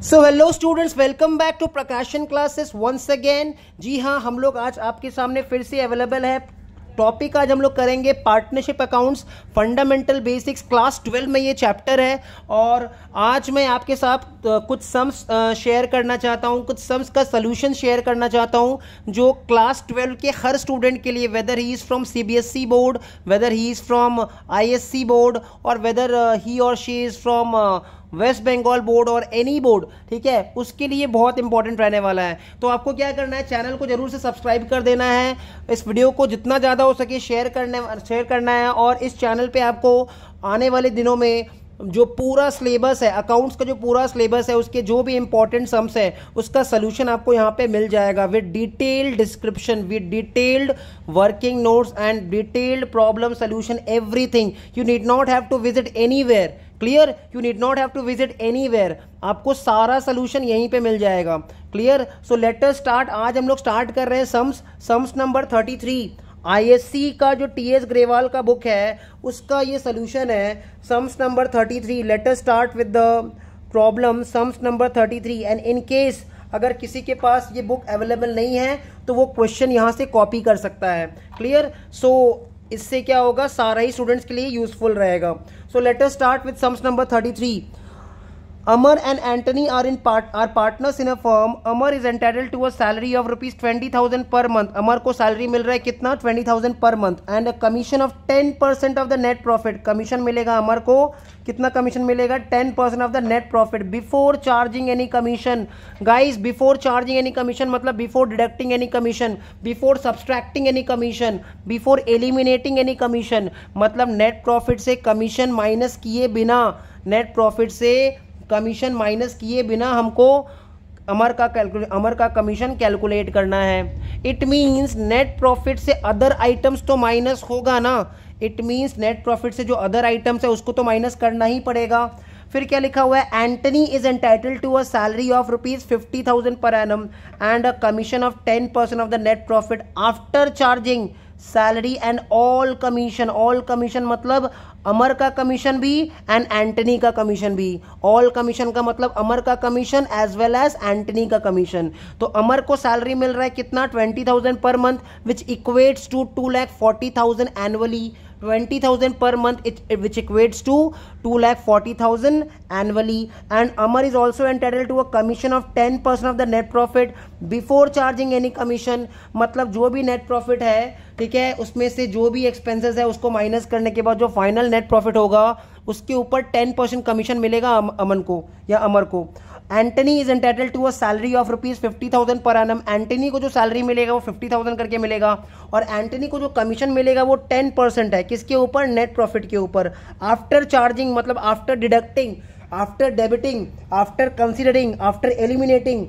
So hello students, welcome back to Prakashan classes once again. जी हाँ, हम लोग आज आपके सामने फिर से अवेलेबल है। टॉपिक आज हम लोग करेंगे partnership accounts fundamental basics, class 12 में ये चैप्टर है। और आज मैं आपके साथ कुछ सम्स शेयर करना चाहता हूँ, कुछ सम्स का सोल्यूशन शेयर करना चाहता हूँ जो क्लास 12 के हर स्टूडेंट के लिए, whether he is from CBSE board, whether he is from ISC board, और वेदर ही और she is from West Bengal board और एनी बोर्ड, ठीक है, उसके लिए बहुत इंपॉर्टेंट रहने वाला है। तो आपको क्या करना है, चैनल को जरूर से सब्सक्राइब कर देना है, इस वीडियो को जितना ज़्यादा हो सके शेयर करना है। और इस चैनल पे आपको आने वाले दिनों में जो पूरा सिलेबस है, अकाउंट्स का जो पूरा सिलेबस है, उसके जो भी इंपॉर्टेंट सम्स है उसका सोल्यूशन आपको यहाँ पे मिल जाएगा with detailed description, with detailed working notes and detailed problem solution, everything. You need not have to visit anywhere, clear, you need not have to visit anywhere, आपको सारा सोल्यूशन यहीं पे मिल जाएगा। Clear, so let us start. आज हम लोग start कर रहे हैं सम्स नंबर 33। ISC का जो TS ग्रेवाल का बुक है उसका ये सोल्यूशन है, sums number 33। Late us start with the problem sums number 33। And in case अगर किसी के पास ये बुक अवेलेबल नहीं है तो वो क्वेश्चन यहाँ से कॉपी कर सकता है। क्लियर, सो इससे क्या होगा, सारा ही स्टूडेंट्स के लिए यूजफुल रहेगा। सो let us start with sums number 33। Amar and Anthony are partners in a firm. Amar is entitled to a salary of rupees 20,000 per month. Amar को सैलरी मिल रहा है कितना, 20,000 per month, and a commission of 10% of the net profit. Commission मिलेगा अमर को, कितना commission मिलेगा, 10% of the net profit before charging any commission. Guys, before charging any commission मतलब before deducting any commission, before subtracting any commission, before eliminating any commission, मतलब net profit से commission minus किए बिना, net profit से commission minus किए बिना हमको अमर का कमीशन कैलकुलेट करना है। इट मींस नेट प्रॉफिट से अदर आइटम्स तो माइनस होगा ना, इट मींस नेट प्रॉफिट से जो अदर आइटम्स है उसको तो माइनस करना ही पड़ेगा। फिर क्या लिखा हुआ है, Antony is entitled to a salary of rupees 50,000 per annum and a commission of 10% of the net profit after charging salary and all commission. All commission मतलब अमर का कमीशन भी एंड एंटनी का कमीशन भी। ऑल कमीशन का मतलब अमर का commission as well as Antony का commission. तो अमर को सैलरी मिल रहा है कितना, 20,000 per month, which equates to 2,40,000 annually. 20,000 per month, which equates to 2,40,000 annually. And Amar is also entitled to a commission of 10% of the net profit before charging any commission. मतलब जो भी net profit है, ठीक है, उसमें से जो भी एक्सपेंसेस है उसको माइनस करने के बाद जो फाइनल नेट प्रॉफिट होगा उसके ऊपर 10% कमीशन मिलेगा अमन को या अमर को। Antony is entitled to a salary of rupees 50,000 per annum. Antony को जो सैलरी मिलेगा वो 50,000 करके मिलेगा, और एंटनी को जो कमीशन मिलेगा वो 10% है, किसके ऊपर, नेट प्रॉफिट के ऊपर। आफ्टर चार्जिंग मतलब after deducting, after debiting, after considering, after eliminating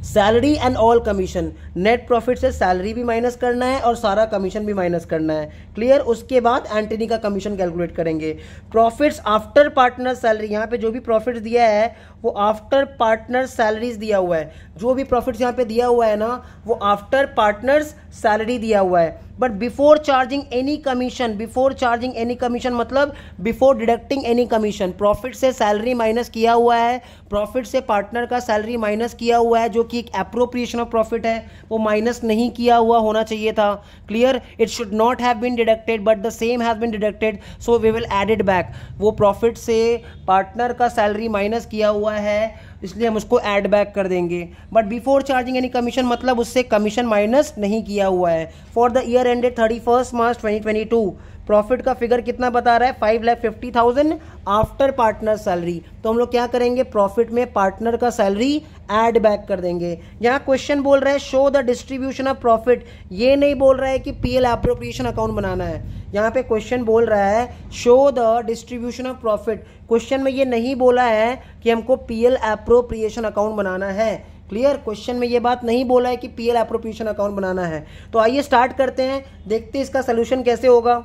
salary and all commission. Net profit से सैलरी भी माइनस करना है और सारा कमीशन भी माइनस करना है। क्लियर, उसके बाद एंटनी का कमीशन कैलकुलेट करेंगे। प्रॉफिट्स आफ्टर पार्टनर सैलरी, यहाँ पे जो भी प्रॉफिट्स दिया है वो आफ्टर पार्टनर सैलरीज दिया हुआ है। जो भी प्रॉफिट्स यहाँ पे दिया हुआ है ना वो आफ्टर पार्टनर्स सैलरी दिया हुआ है। But before charging any commission, before charging any commission मतलब before deducting any commission. Profit से सैलरी माइनस किया हुआ है, प्रॉफिट से पार्टनर का सैलरी माइनस किया हुआ है, जो कि एक एप्रोप्रिएशन ऑफ प्रॉफिट है, वो माइनस नहीं किया हुआ होना चाहिए था। Clear, it should not have been deducted but the same has been deducted, so we will add it back. वो प्रॉफिट से पार्टनर का सैलरी माइनस किया हुआ है इसलिए हम उसको ऐड बैक कर देंगे। But before charging any commission मतलब उससे कमीशन माइनस नहीं किया हुआ है। For the year ended 31 March 2022 profit का फिगर कितना बता रहा है, 5,50,000 आफ्टर पार्टनर सैलरी। तो हम लोग क्या करेंगे, प्रॉफिट में पार्टनर का सैलरी ऐड बैक कर देंगे। यहाँ क्वेश्चन बोल रहा है show the distribution of profit, ये नहीं बोल रहा है कि PL एप्रोप्रिएशन अकाउंट बनाना है। यहाँ पे क्वेश्चन बोल रहा है show the distribution of profit. Question में ये नहीं बोला है कि हमको PL एप्रोप्रिएशन अकाउंट बनाना है। क्लियर, क्वेश्चन में ये बात नहीं बोला है कि PL एप्रोप्रिएशन अकाउंट बनाना है। तो आइए स्टार्ट करते हैं, देखते हैं इसका सोल्यूशन कैसे होगा।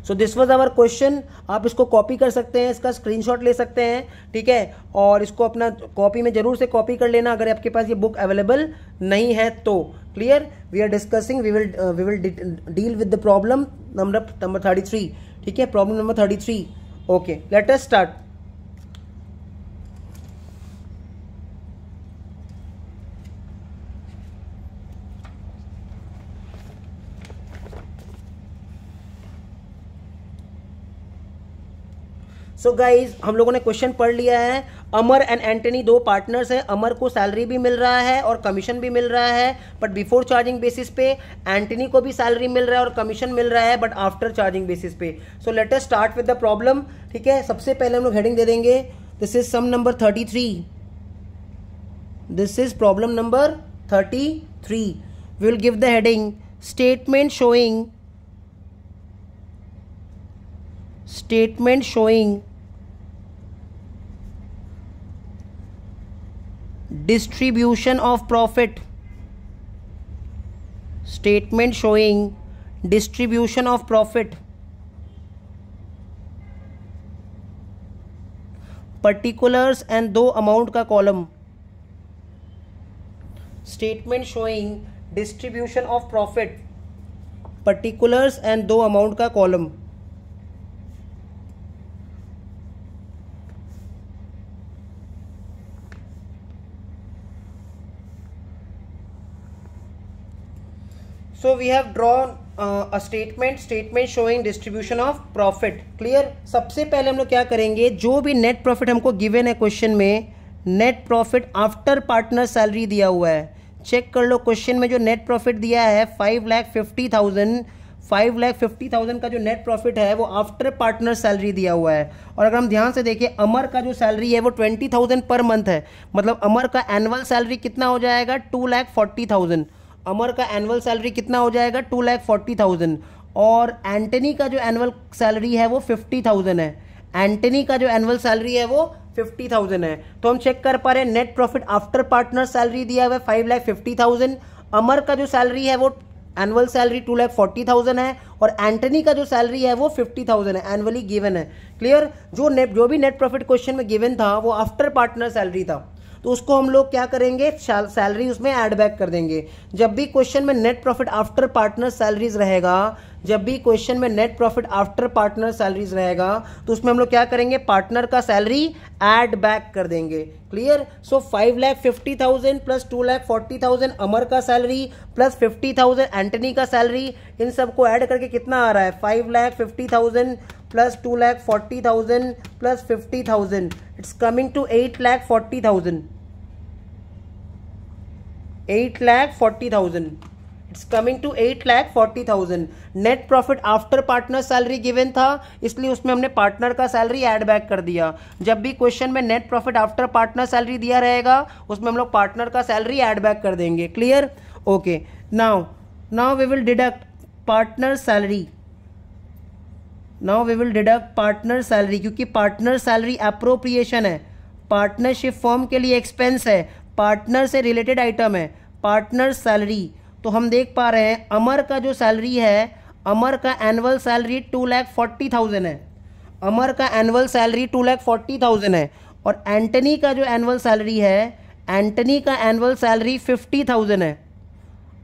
So this was our question. आप इसको कॉपी कर सकते हैं, इसका स्क्रीनशॉट ले सकते हैं, ठीक है, और इसको अपना कॉपी में जरूर से कॉपी कर लेना अगर आपके पास ये बुक अवेलेबल नहीं है तो। Clear, we are discussing, we will deal with the problem number 33, ठीक है, problem number 33। Okay, let us start. So guys हम लोगों ने क्वेश्चन पढ़ लिया है। अमर एंड एंटनी दो पार्टनर्स हैं। अमर को सैलरी भी मिल रहा है और कमीशन भी मिल रहा है, बट बिफोर चार्जिंग बेसिस पे। एंटनी को भी सैलरी मिल रहा है और कमीशन मिल रहा है, बट आफ्टर चार्जिंग बेसिस पे। So let us start with the problem. ठीक है, सबसे पहले हम लोग हेडिंग दे देंगे, this is sum number 33। This is problem number 33। We will give the heading statement showing distribution of profit. Statement showing distribution of profit. Particulars and दो amount का column. Statement showing distribution of profit, particulars and दो amount का column. So we have drawn a statement showing distribution of profit. Clear. सबसे पहले हम लोग क्या करेंगे, जो भी नेट प्रॉफिट हमको गिवन है क्वेश्चन में, net profit after partner salary दिया हुआ है. चेक कर लो क्वेश्चन में जो नेट प्रॉफिट दिया है 5,50,000. 5,50,000 का जो नेट प्रॉफिट है वो आफ्टर पार्टनर सैलरी दिया हुआ है. और अगर हम ध्यान से देखें, अमर का जो सैलरी है वो 20,000 पर मंथ है. मतलब अमर का एनुअल सैलरी कितना हो जाएगा, 2,40,000. अमर का एनुअल सैलरी कितना हो जाएगा, 2,40,000. और एंटनी का जो एनुअल सैलरी है वो 50,000 है. एंटनी का जो एनुअल सैलरी है वो 50,000 है. तो हम चेक कर पा रहे हैं net profit after partner salary दिया हुआ है 5,50,000. अमर का जो सैलरी है वो एनुअल सैलरी 2,40,000 है और एंटनी का जो सैलरी है वो 50,000 है, एनुअली गिवन है. क्लियर. जो भी नेट प्रॉफिट क्वेश्चन में गिवन था वो आफ्टर पार्टनर सैलरी था, तो उसको हम लोग क्या करेंगे, सैलरी उसमें ऐड बैक कर देंगे. जब भी क्वेश्चन में net profit after partner salaries रहेगा, जब भी क्वेश्चन में net profit after partner salaries रहेगा, तो उसमें हम लोग क्या करेंगे, पार्टनर का सैलरी ऐड बैक कर देंगे. क्लियर. सो 5,50,000 प्लस 2,40,000 अमर का सैलरी प्लस 50,000 एंटनी का सैलरी, इन सबको ऐड करके कितना आ रहा है, 5,50,000 plus 2,40,000 plus 50,000, it's coming to 8,40,000. 8,40,000. It's coming to 8,40,000. Net profit after partner salary given था, इसलिए उसमें हमने पार्टनर का सैलरी ऐड बैक कर दिया. जब भी क्वेश्चन में net profit after partner salary दिया रहेगा, उसमें हम लोग पार्टनर का सैलरी ऐड बैक कर देंगे. Clear. Okay. Now we will deduct partner salary. Now we will deduct partner salary, क्योंकि पार्टनर सैलरी अप्रोप्रिएशन है, पार्टनरशिप फॉर्म के लिए एक्सपेंस है, पार्टनर से रिलेटेड आइटम है. पार्टनर सैलरी, तो हम देख पा रहे हैं अमर का जो सैलरी है, अमर का एनुअल सैलरी 2,40,000 है. अमर का एनुअल सैलरी 2,40,000 है. और एंटनी का जो एनुअल सैलरी है, एंटनी का एनुअल सैलरी 50,000 है.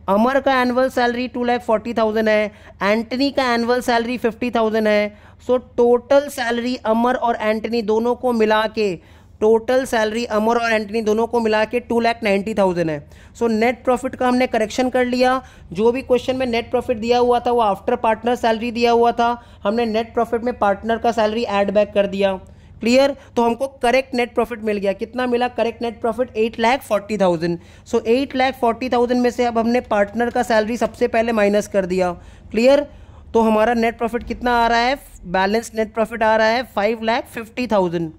अमर का एनुअल सैलरी 2,40,000 है, एंटनी का एनुअल सैलरी 50,000 है. सो टोटल सैलरी अमर और एंटनी दोनों को मिला के, टोटल सैलरी अमर और एंटनी दोनों को मिला के 2,90,000 है. सो नेट प्रॉफिट का हमने करेक्शन कर लिया. जो भी क्वेश्चन में नेट प्रॉफिट दिया हुआ था वो आफ्टर पार्टनर सैलरी दिया हुआ था, हमने नेट प्रॉफिट में पार्टनर का सैलरी ऐड बैक कर दिया. क्लियर. तो हमको करेक्ट नेट प्रॉफिट मिल गया. कितना मिला करेक्ट नेट प्रॉफिट, 8,40,000. सो 8,40,000 में से अब हमने पार्टनर का सैलरी सबसे पहले माइनस कर दिया. क्लियर. तो हमारा नेट प्रॉफिट कितना आ रहा है, बैलेंस नेट प्रॉफिट आ रहा है 5,50,000.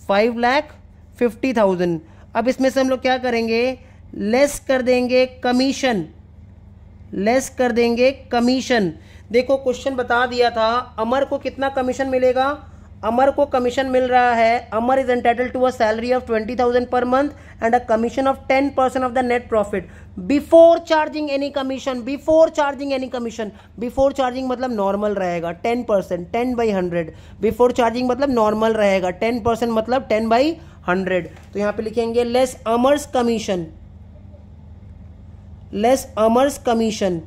5,50,000. अब इसमें से हम लोग क्या करेंगे, लेस कर देंगे कमीशन. लेस कर देंगे कमीशन. देखो क्वेश्चन बता दिया था अमर को कितना कमीशन मिलेगा. अमर को कमीशन मिल रहा है, Amar is entitled to a salary of 20,000 per month and a commission of 10% of the net profit before charging any commission. Before charging any commission, before charging मतलब नॉर्मल रहेगा 10%, 10/100. बिफोर चार्जिंग मतलब normal रहेगा, 10% मतलब 10/100. तो यहां पे लिखेंगे लेस अमर्स कमीशन. Less अमर्स commission.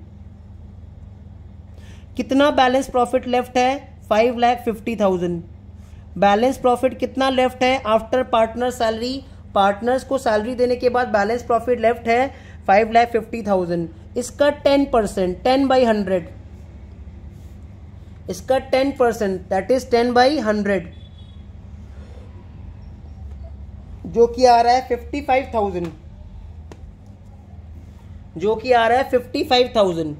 कितना बैलेंस प्रॉफिट लेफ्ट है, 5,50,000. बैलेंस प्रॉफिट कितना लेफ्ट है आफ्टर पार्टनर सैलरी, पार्टनर्स को सैलरी देने के बाद बैलेंस प्रॉफिट लेफ्ट है 5,50,000. इसका 10%, 10/100. इसका 10%, दैट इज 10/100. जो कि आ रहा है 55,000, जो कि आ रहा है 55,000।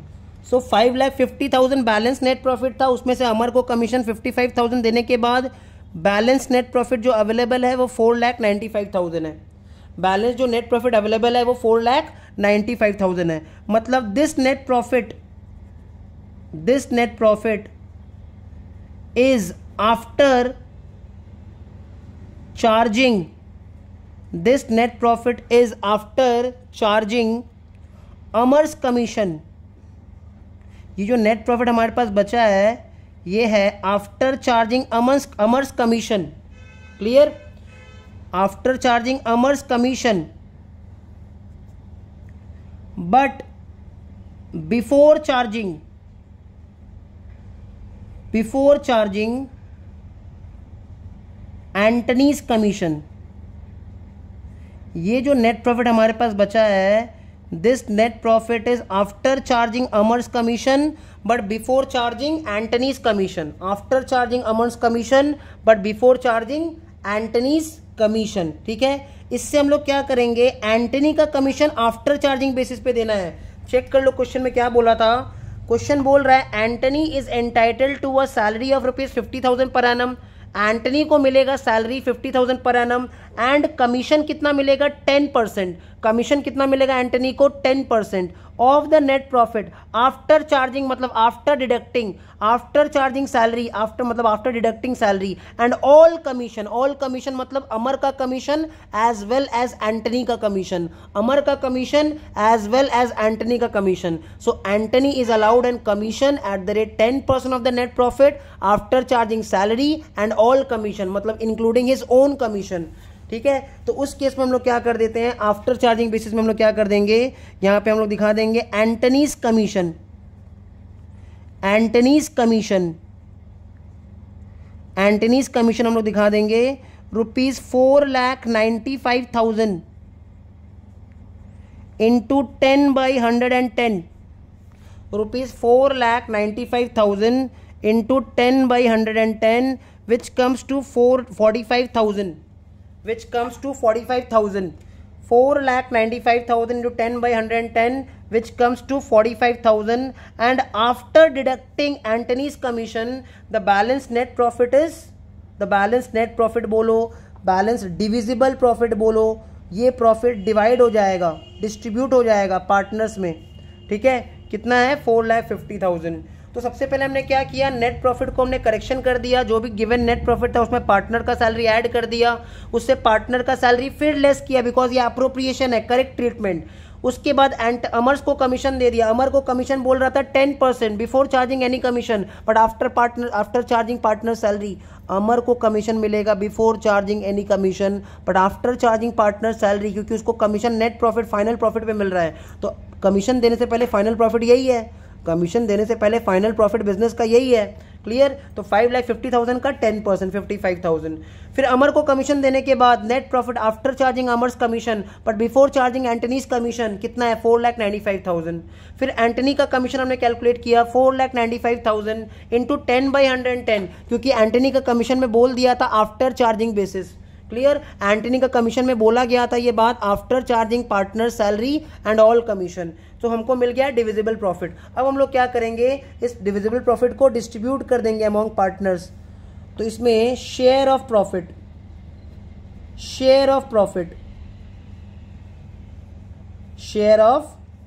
सो 5,50,000 बैलेंस नेट प्रॉफिट था, उसमें से अमर को कमीशन 55,000 देने के बाद बैलेंस नेट प्रॉफिट जो अवेलेबल है वो 4,95,000 है। बैलेंस जो नेट प्रॉफिट अवेलेबल है वो 4,95,000 है। मतलब this net profit is after charging, this net profit is after charging Amar's commission. ये जो नेट प्रॉफिट हमारे पास बचा है ये है after charging Amar's commission. Clear? After charging Amar's commission, but before charging Antony's commission. ये जो नेट प्रॉफिट हमारे पास बचा है, this net profit is after charging Amar's commission but before charging Antony's commission. After charging Amar's commission but before charging Antony's commission. ठीक है, इससे हम लोग क्या करेंगे, एंटनी का कमीशन आफ्टर चार्जिंग बेसिस पे देना है। चेक कर लो क्वेश्चन में क्या बोला था। क्वेश्चन बोल रहा है Antony is entitled to a salary of ₹50,000 per annum. Antony को मिलेगा salary 50,000 per annum and commission कितना मिलेगा 10%। कमीशन कितना मिलेगा एंटनी को 10% of the net profit after charging, मतलब after charging salary, after deducting salary and all commission मतलब अमर का commission as well as Antony का कमीशन, अमर का commission as well as Antony का commission. So Antony is allowed and commission at the rate 10% of the net profit after charging salary and all commission, मतलब including his own commission. ठीक है, तो उस case में हम लोग क्या कर देते हैं, आफ्टर चार्जिंग बेसिस में हम लोग क्या कर देंगे, यहां पे हम लोग दिखा देंगे एंटनीज कमीशन हम लोग दिखा देंगे ₹4,95,000 into 10/110, ₹4,95,000 into 10/110 which comes to 45,000, which comes to 45,000, 4,95,000 into 10/110 which comes to 45,000 and after deducting Antony's commission the balance net profit is, the balance net profit बोलो, balance divisible profit बोलो, ये profit divide हो जाएगा, distribute हो जाएगा partners में। ठीक है, कितना है 4,50,000। तो सबसे पहले हमने क्या किया, नेट प्रॉफिट को हमने करेक्शन कर दिया, जो भी गिवन नेट प्रॉफिट था उसमें पार्टनर का सैलरी ऐड कर दिया, उससे पार्टनर का सैलरी फिर लेस किया बिकॉज ये अप्रोप्रिएशन है, करेक्ट ट्रीटमेंट। उसके बाद अमर्स को कमीशन दे दिया, अमर को कमीशन बोल रहा था 10% before charging any commission, but after charging partner salary Amar को कमीशन मिलेगा before charging any commission but after charging partner salary, क्योंकि उसको commission net profit final profit पे मिल रहा है। तो कमीशन देने से पहले फाइनल प्रॉफिट यही है, कमीशन देने से पहले फाइनल प्रॉफिट बिजनेस का यही है। क्लियर? तो 5,50,000 का 10% 55,000। फिर अमर को कमीशन देने के बाद net profit after charging Amar's commission but before charging Antony's commission कितना है 4,95,000। फिर एंटनी का कमीशन हमने कैलकुलेट किया 4,95,000 इंटू 10/110, क्योंकि एंटनी का कमीशन में बोल दिया था after charging basis. Clear? Antony का कमीशन में बोला गया था ये बात after charging partner salary and all commission. तो हमको मिल गया डिविजिबल प्रॉफिट। अब हम लोग क्या करेंगे, इस डिविजिबल प्रॉफिट को डिस्ट्रीब्यूट कर देंगे अमॉन्ग पार्टनर्स। तो इसमें शेयर ऑफ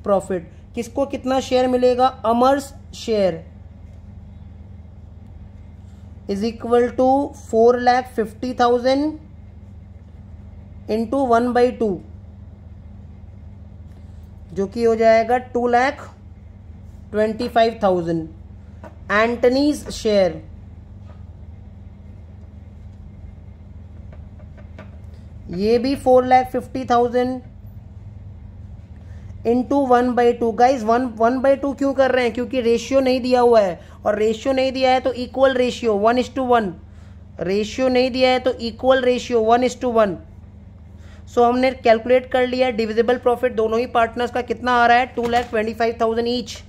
प्रॉफिट किसको कितना शेयर मिलेगा, Amar's share is equal to 4,50,000 into 1/2, जो कि हो जाएगा 2,25,000। एंटनीज शेयर ये भी 4,50,000 इंटू 1/2। गाइज 1/2 क्यों कर रहे हैं, क्योंकि रेशियो नहीं दिया हुआ है, और रेशियो नहीं दिया है तो इक्वल रेशियो 1:1, रेशियो नहीं दिया है तो इक्वल रेशियो 1:1। सो हमने कैलकुलेट कर लिया डिविजिबल प्रॉफिट दोनों ही पार्टनर्स का कितना आ रहा है 2,25,000 ईच।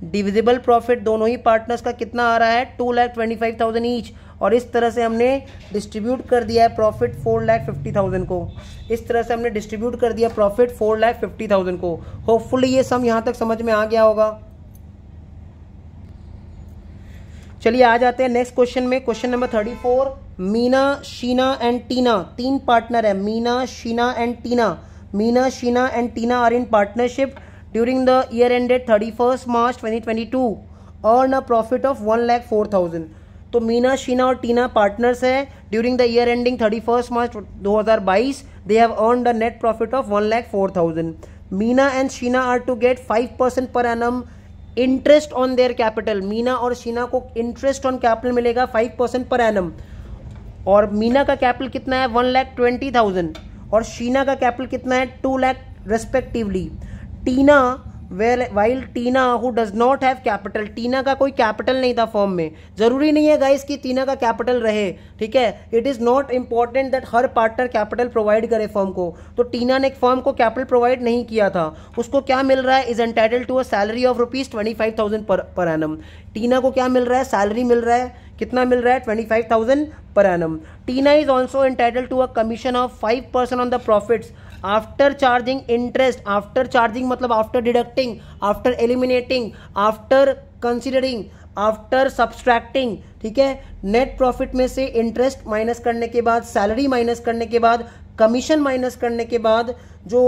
डिविजिबल प्रॉफिट दोनों ही पार्टनर्स का कितना आ रहा है 2,25,000 ईच। और इस तरह से हमने डिस्ट्रीब्यूट कर दिया है प्रॉफिट 4,50,000 को। इस तरह से हमने डिस्ट्रीब्यूट कर दिया प्रॉफिट 4,50,000 को। होपफुली ये सम यहाँ तक समझ में आ गया होगा। चलिए आ जाते हैं नेक्स्ट क्वेश्चन में। Question number 34, Meena, Sheena and Tina, 3 partner है, Meena, Sheena and Tina. Meena, Sheena and Tina are in partnership during the year ended 31 March 2022, earn a profit of 1,04,000। तो मीना, शीना और टीना पार्टनर्स है during the year ending 31 March 2022, they have earned a net profit of 1,04,000। Meena and Sheena are to get 5% per annum interest on their capital. Meena और शीना को interest on capital मिलेगा 5% per annum. और मीना का capital कितना है 1,20,000 और शीना का कैपिटल कितना है 2 lakh respectively. Tina, while Tina who does not have capital, Tina का कोई कैपिटल नहीं था फॉर्म में। जरूरी नहीं है गाइस कि टीना का कैपिटल रहे, ठीक है। It is not important that her partner capital provide करे फॉर्म को। तो टीना ने फॉर्म को कैपिटल प्रोवाइड नहीं किया था, उसको क्या मिल रहा है, is entitled to a salary of ₹25,000 per annum. टीना को क्या मिल रहा है, सैलरी मिल रहा है, कितना मिल रहा है 25,000 per annum. Tina is also entitled to a commission of 5% on the profits after charging interest. After charging मतलब after deducting, after eliminating, after considering, after subtracting, ठीक है। नेट प्रॉफिट में से इंटरेस्ट माइनस करने के बाद, सैलरी माइनस करने के बाद, कमीशन माइनस करने के बाद जो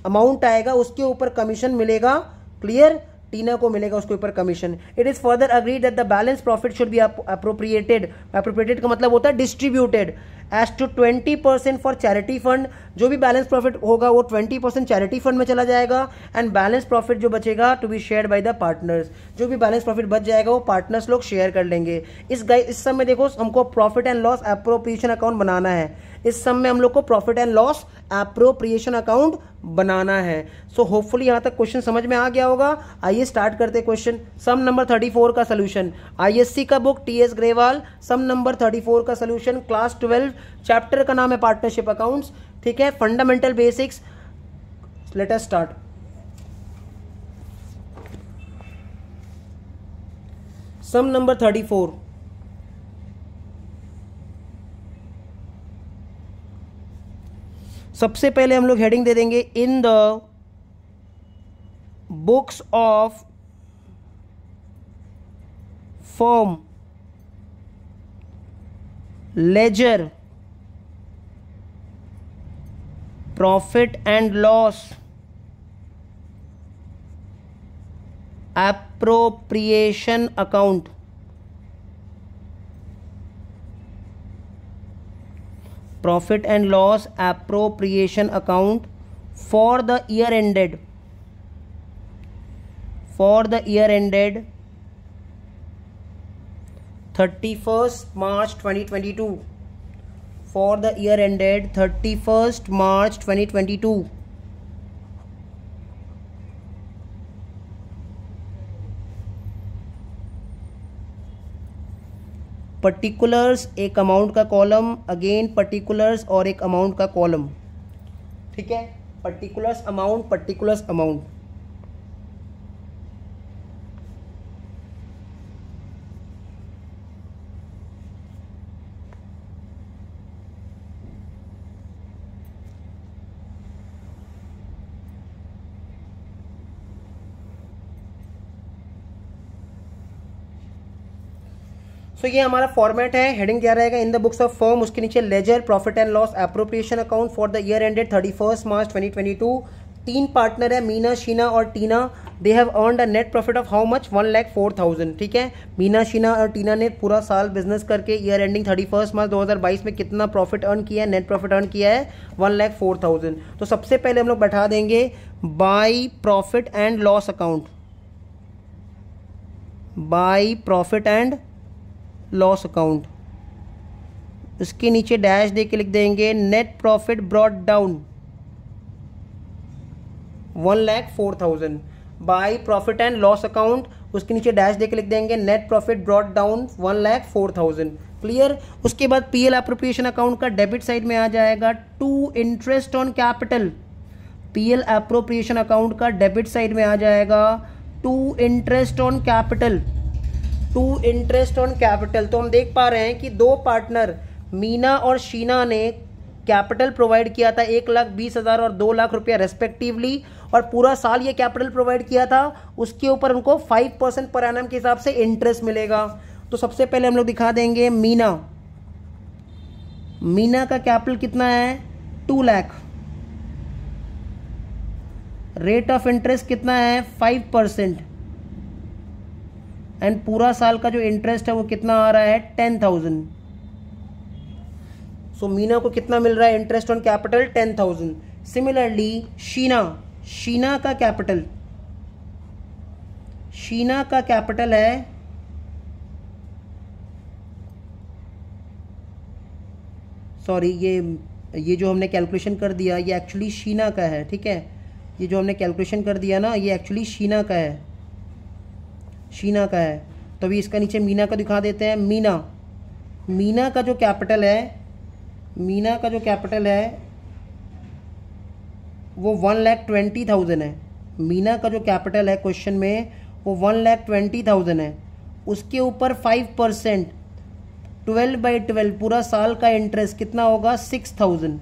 अमाउंट आएगा उसके ऊपर कमीशन मिलेगा। क्लियर, टीना को मिलेगा उसके ऊपर commission. It is further agreed that the balance profit should be appropriated. Appropriated का मतलब होता है distributed as to 20% for charity fund. जो भी बैलेंस प्रॉफिट होगा वो 20% चैरिटी फंड में चला जाएगा एंड बैलेंस प्रॉफिट जो बचेगा to be shared by the partners. जो भी बैलेंस प्रॉफिट बच जाएगा वो पार्टनर्स लोग शेयर कर लेंगे। इस समय देखो हमको profit and loss appropriation account बनाना है। इस सम में हम लोग को profit and loss appropriation account बनाना है। सो होपफुली यहां तक क्वेश्चन समझ में आ गया होगा। आइए स्टार्ट करते हैं क्वेश्चन। सम नंबर 34 का सोल्यूशन, आईएससी का बुक टीएस ग्रेवाल, सम नंबर 34 का सोल्यूशन, क्लास 12, चैप्टर का नाम है पार्टनरशिप अकाउंट्स, ठीक है। Fundamental basics, let us start. Sum number 34, सबसे पहले हम लोग हेडिंग दे देंगे in the books of firm ledger profit and loss appropriation account. Profit and loss appropriation account for the year ended 31st March 2022, for the year ended 31st March 2022। Particulars एक amount का column, again particulars और एक amount का column, ठीक है। Particulars amount, particulars amount. So ये हमारा format है। हेडिंग क्या रहेगा, in the books of firm, उसके नीचे ledger profit and loss appropriation account for the year ended 31 March 2022। 3 partner है, मीना, शीना और Tina. They have earned a net profit of how much, 1,04,000, ठीक है। मीना, शीना और टीना ने पूरा साल बिजनेस करके ईयर एंडिंग 31 मार्च 2022 में कितना प्रॉफिट अर्न किया है, नेट प्रॉफिट अर्न किया है 1,04,000। तो सबसे पहले हम लोग बैठा देंगे by profit and loss account, by profit and loss account. इसके नीचे डैश दे के लिख देंगे net profit brought down 1,04,000 by profit and loss account. उसके नीचे डैश दे के लिख देंगे net profit brought down 1,04,000। Clear. उसके बाद पीएल एप्रोप्रिएशन अकाउंट का डेबिट साइड में आ जाएगा to interest on capital. PL appropriation account का डेबिट साइड में आ जाएगा to interest on capital. To interest on capital. तो हम देख पा रहे हैं कि दो पार्टनर मीना और शीना ने कैपिटल प्रोवाइड किया था 1,20,000 और 2 लाख रुपया रेस्पेक्टिवली, और पूरा साल ये कैपिटल प्रोवाइड किया था। उसके ऊपर उनको 5% पर एनम के हिसाब से इंटरेस्ट मिलेगा। तो सबसे पहले हम लोग दिखा देंगे मीना का कैपिटल कितना है 2 लाख, रेट ऑफ इंटरेस्ट कितना है 5%, एंड पूरा साल का जो इंटरेस्ट है वो कितना आ रहा है 10,000। सो मीना को कितना मिल रहा है interest on capital 10,000। Similarly Sheena का कैपिटल है सॉरी ये जो हमने कैलकुलेशन कर दिया ये एक्चुअली शीना का है, ठीक है। ये जो हमने कैलकुलेशन कर दिया ना ये एक्चुअली शीना का है। तो अभी इसका नीचे मीना का दिखा देते हैं। मीना का जो कैपिटल है वो 1,20,000 है। मीना का जो कैपिटल है क्वेश्चन में वो 1,20,000 है। उसके ऊपर 5% 12/12 पूरा साल का इंटरेस्ट कितना होगा 6,000।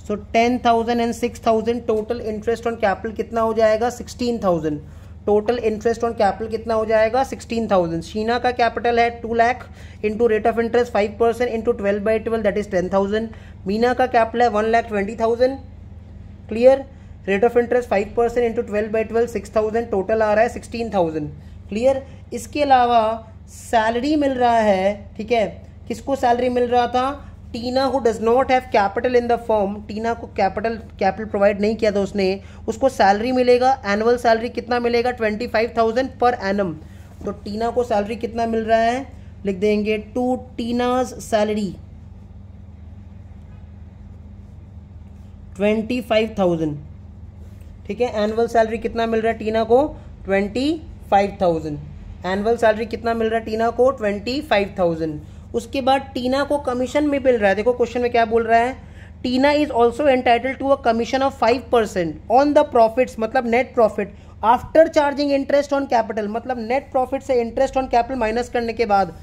सो 10,000 and 6,000 total interest on capital कितना हो जाएगा 16,000। टोटल इंटरेस्ट ऑन कैपिटल कितना हो जाएगा 16,000। शीना का कैपिटल है 2 lakh into rate of interest 5% into 12/12 that is 10,000। Meena का कैपिटल है 1,20,000, clear. Rate of interest 5% into 12/12 6,000, total आ रहा है 16,000, क्लियर। इसके अलावा सैलरी मिल रहा है, ठीक है। किसको सैलरी मिल रहा था Tina who does not have capital in the firm. Tina को कैपिटल प्रोवाइड नहीं किया था उसने, उसको सैलरी मिलेगा। एनुअल सैलरी कितना मिलेगा 25,000 पर एनम। तो टीना को सैलरी कितना मिल रहा है लिख देंगे टू टीनाज सैलरी 25,000, ठीक है। एनुअल सैलरी कितना मिल रहा है टीना को 25,000। एनुअल सैलरी कितना मिल रहा है टीना को 25,000। उसके बाद टीना को कमीशन में मिल रहा है। देखो क्वेश्चन में क्या बोल रहा है, Tina is also entitled to a commission of 5% on the profits, मतलब net profit after charging interest on capital, मतलब नेट प्रॉफिट से इंटरेस्ट ऑन कैपिटल माइनस करने के बाद,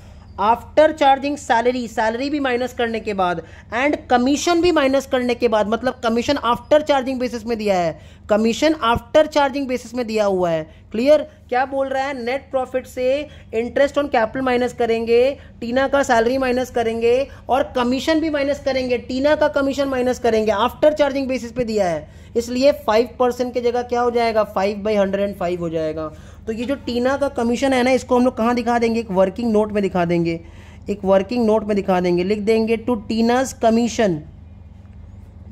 आफ्टर चार्जिंग सैलरी भी माइनस करने के बाद, एंड कमीशन भी माइनस करने के बाद, मतलब कमीशन आफ्टर चार्जिंग बेसिस में दिया है, कमीशन आफ्टर चार्जिंग बेसिस में दिया हुआ है, क्लियर। क्या बोल रहा है नेट प्रॉफिट से इंटरेस्ट ऑन कैपिटल माइनस करेंगे, टीना का सैलरी माइनस करेंगे और कमीशन भी माइनस करेंगे, टीना का कमीशन माइनस करेंगे, आफ्टर चार्जिंग बेसिस पे दिया है, इसलिए 5% की जगह क्या हो जाएगा 5/105 हो जाएगा। तो ये जो टीना का कमीशन है ना इसको हम लोग कहाँ दिखा देंगे, एक वर्किंग नोट में दिखा देंगे, लिख देंगे टू टीनाज कमीशन,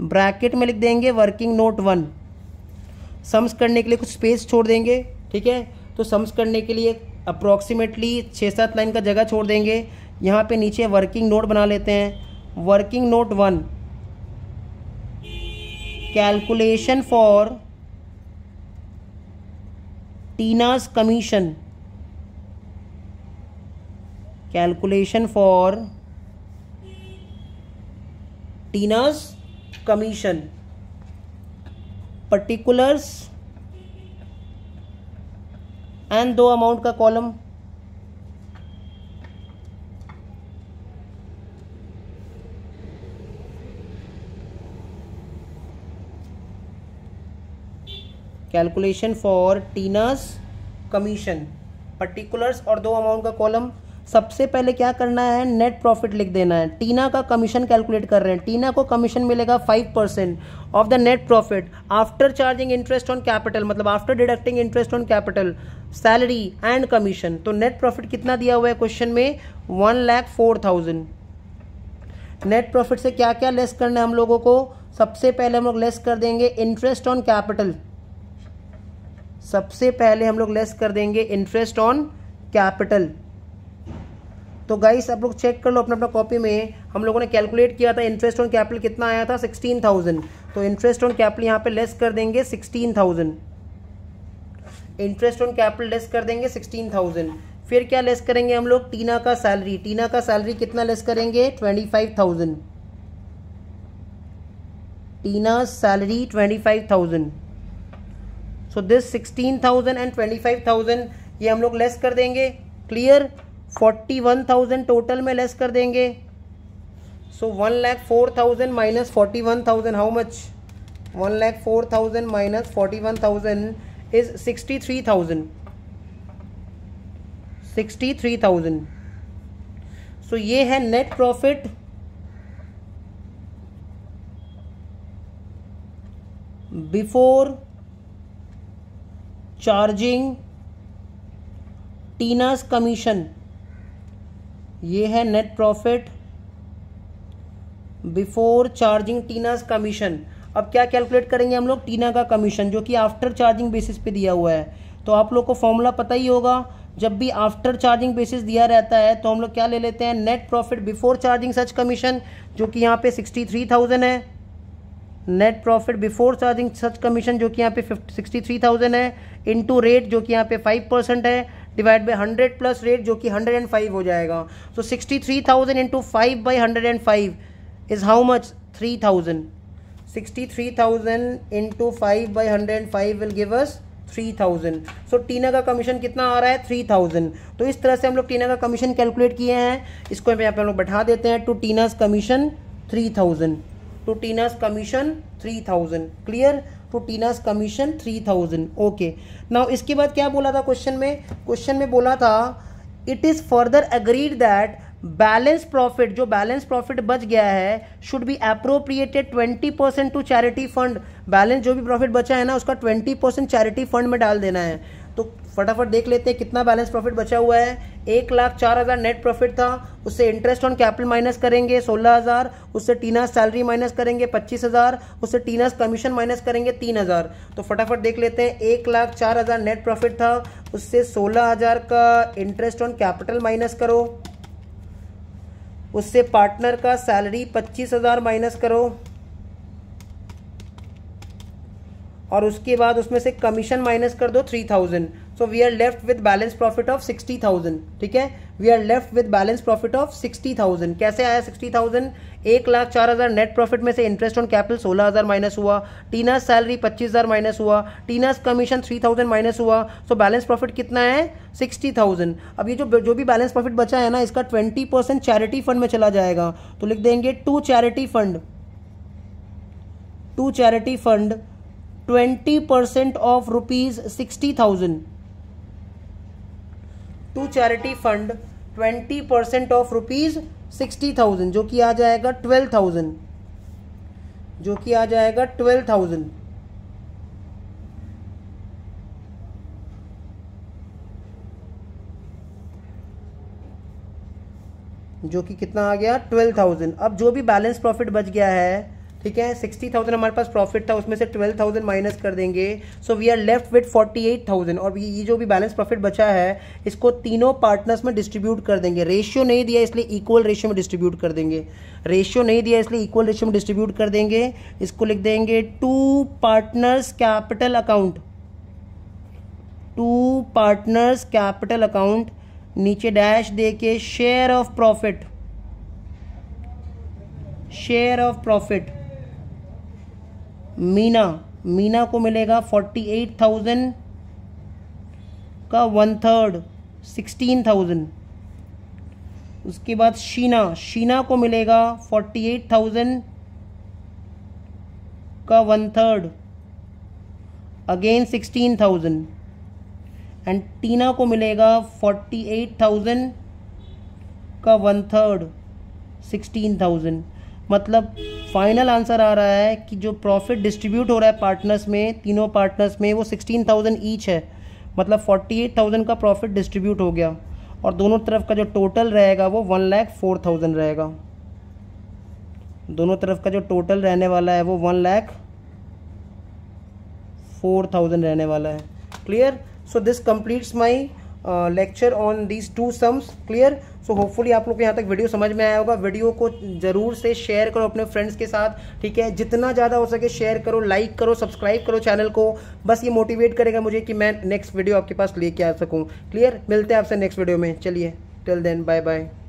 ब्रैकेट में लिख देंगे वर्किंग नोट 1। सम्स करने के लिए कुछ स्पेस छोड़ देंगे, ठीक है। तो सम्स करने के लिए अप्रॉक्सीमेटली 6-7 लाइन का जगह छोड़ देंगे। यहाँ पे नीचे वर्किंग नोट बना लेते हैं। Working note 1, calculation for Tina's commission, calculation for Tina's commission, particulars and 2 amount का column, calculation for Tina's commission, particulars और 2 अमाउंट का कॉलम। सबसे पहले क्या करना है नेट प्रॉफिट लिख देना है। टीना का कमीशन कैलकुलेट कर रहे हैं, टीना को कमीशन मिलेगा 5% of the net profit after charging interest on capital, मतलब after deducting interest on capital, salary and commission. तो नेट प्रॉफिट कितना दिया हुआ है क्वेश्चन में 1,04,000। नेट प्रॉफिट से क्या क्या लेस करना है हम लोगों को, सबसे पहले हम लोग लेस कर देंगे इंटरेस्ट ऑन कैपिटल, सबसे पहले हम लोग लेस कर देंगे इंटरेस्ट ऑन कैपिटल। तो गाइस आप लोग चेक कर लो अपना अपना कॉपी में, हम लोगों ने कैलकुलेट किया था इंटरेस्ट ऑन कैपिटल कितना आया था 16,000। तो इंटरेस्ट ऑन कैपिटल यहाँ पे लेस कर देंगे 16,000, इंटरेस्ट ऑन कैपिटल लेस कर देंगे 16,000। फिर क्या लेस करेंगे हम लोग टीना का सैलरी, टीना का सैलरी कितना लेस करेंगे 25,000, टीना सैलरी 25,000। सो दिस 16,000 एंड 25,000 ये हम लोग लेस कर देंगे, क्लियर। 41,000 टोटल में लेस कर देंगे, सो 1,04,000 minus 41,000 how much? 1,04,000 minus 41,000 is 63,000। 63,000। सो ये है net profit before charging टीनास commission. ये है net profit before charging टीनास commission. अब क्या कैलकुलेट करेंगे हम लोग? टीना का कमीशन, जो कि आफ्टर चार्जिंग बेसिस पे दिया हुआ है। तो आप लोग को फॉर्मूला पता ही होगा, जब भी आफ्टर चार्जिंग बेसिस दिया रहता है तो हम लोग क्या ले लेते हैं? नेट प्रॉफिट बिफोर चार्जिंग सच कमीशन, जो कि यहाँ पे 63,000 है। नेट प्रॉफिट बिफोर चार्जिंग सच कमीशन, जो कि यहाँ पे 63,000 है, इनटू रेट, जो कि यहाँ पे 5% है, डिवाइड बाय 100 प्लस रेट, जो कि 105 हो जाएगा। सो 63,000 into 5 by 105 is how much? 3,000। 63,000 into 5 by 105 will give us 3,000। सो टीना का कमीशन कितना आ रहा है? 3,000। तो इस तरह से हम लोग टीना का कमीशन कैलकुलेट किए हैं। इसको यहाँ पे हम लोग बैठा देते हैं, to Tina's commission 3,000। To Tina's commission 3,000। Clear? To Tina's commission 3,000। Okay, now इसके बाद क्या बोला था क्वेश्चन में? क्वेश्चन में बोला था it is further agreed that balance profit, जो बैलेंस प्रॉफिट बच गया है, should be appropriated 20% to charity fund. Balance जो भी प्रॉफिट बचा है ना, उसका 20% चैरिटी फंड में डाल देना है। तो फटाफट देख लेते हैं कितना बैलेंस प्रॉफिट बचा हुआ है। 1,04,000 नेट प्रॉफिट था, उससे इंटरेस्ट ऑन कैपिटल माइनस करेंगे 16,000, उससे टीनास सैलरी माइनस करेंगे 25,000, उससे टीनास कमीशन माइनस करेंगे 3,000। तो फटाफट देख लेते हैं, 1,04,000 नेट प्रॉफिट था, उससे 16,000 का इंटरेस्ट ऑन कैपिटल माइनस करो, उससे पार्टनर का सैलरी 25,000 माइनस करो, और उसके बाद उसमें से कमीशन माइनस कर दो 3,000। So we are left with balance profit of 60,000। ठीक है, we are left with balance profit of 60,000। कैसे आया 60,000? 1,04,000 नेट प्रॉफिट में से इंटरेस्ट ऑन कैपिटल 16,000 माइनस हुआ, टीनास सैलरी 25,000 माइनस हुआ, टीनास कमीशन 3,000 माइनस हुआ। सो बैलेंस प्रॉफिट कितना है? 60,000। अब ये जो भी बैलेंस प्रॉफिट बचा है ना, इसका 20% चैरिटी फंड में चला जाएगा। तो लिख देंगे to charity fund, to charity fund 20% of ₹60,000। To charity fund 20% of ₹60,000, जो कि आ जाएगा 12,000, जो कि आ जाएगा 12,000। जो कि कितना आ गया? 12,000। अब जो भी बैलेंस प्रॉफिट बच गया है, ठीक है, 60,000 हमारे पास प्रॉफिट था, उसमें से 12,000 माइनस कर देंगे। So we are left with 48,000। और ये जो भी बैलेंस प्रॉफिट बचा है, इसको तीनों पार्टनर्स में डिस्ट्रीब्यूट कर देंगे। रेशियो नहीं दिया इसलिए इक्वल रेशियो में डिस्ट्रीब्यूट कर देंगे। रेशियो नहीं दिया इसलिए इक्वल रेशियो में डिस्ट्रीब्यूट कर देंगे। इसको लिख देंगे to partners capital account, to partners capital account, नीचे डैश दे के share of profit, share of profit Meena को मिलेगा 48,000 का 1/3 16,000। उसके बाद शीना को मिलेगा 48,000 का 1/3 अगेन 16,000। एंड टीना को मिलेगा 48,000 का 1/3 16,000। मतलब फाइनल आंसर आ रहा है कि जो प्रॉफिट डिस्ट्रीब्यूट हो रहा है पार्टनर्स में, तीनों पार्टनर्स में, वो 16,000 ईच है। मतलब 48,000 का प्रॉफिट डिस्ट्रीब्यूट हो गया, और दोनों तरफ का जो टोटल रहेगा वो 1,04,000 रहेगा। दोनों तरफ का जो टोटल रहने वाला है वो 1,04,000 रहने वाला है। Clear? So this completes my lecture on these two sums. Clear? So hopefully आप लोग को यहाँ तक वीडियो समझ में आया होगा। वीडियो को जरूर से शेयर करो अपने फ्रेंड्स के साथ, ठीक है, जितना ज़्यादा हो सके शेयर करो, लाइक करो, सब्सक्राइब करो चैनल को। बस ये मोटिवेट करेगा मुझे कि मैं नेक्स्ट वीडियो आपके पास लेके आ सकूँ। क्लियर? मिलते हैं आपसे नेक्स्ट वीडियो में। चलिए, टिल देन, बाय बाय।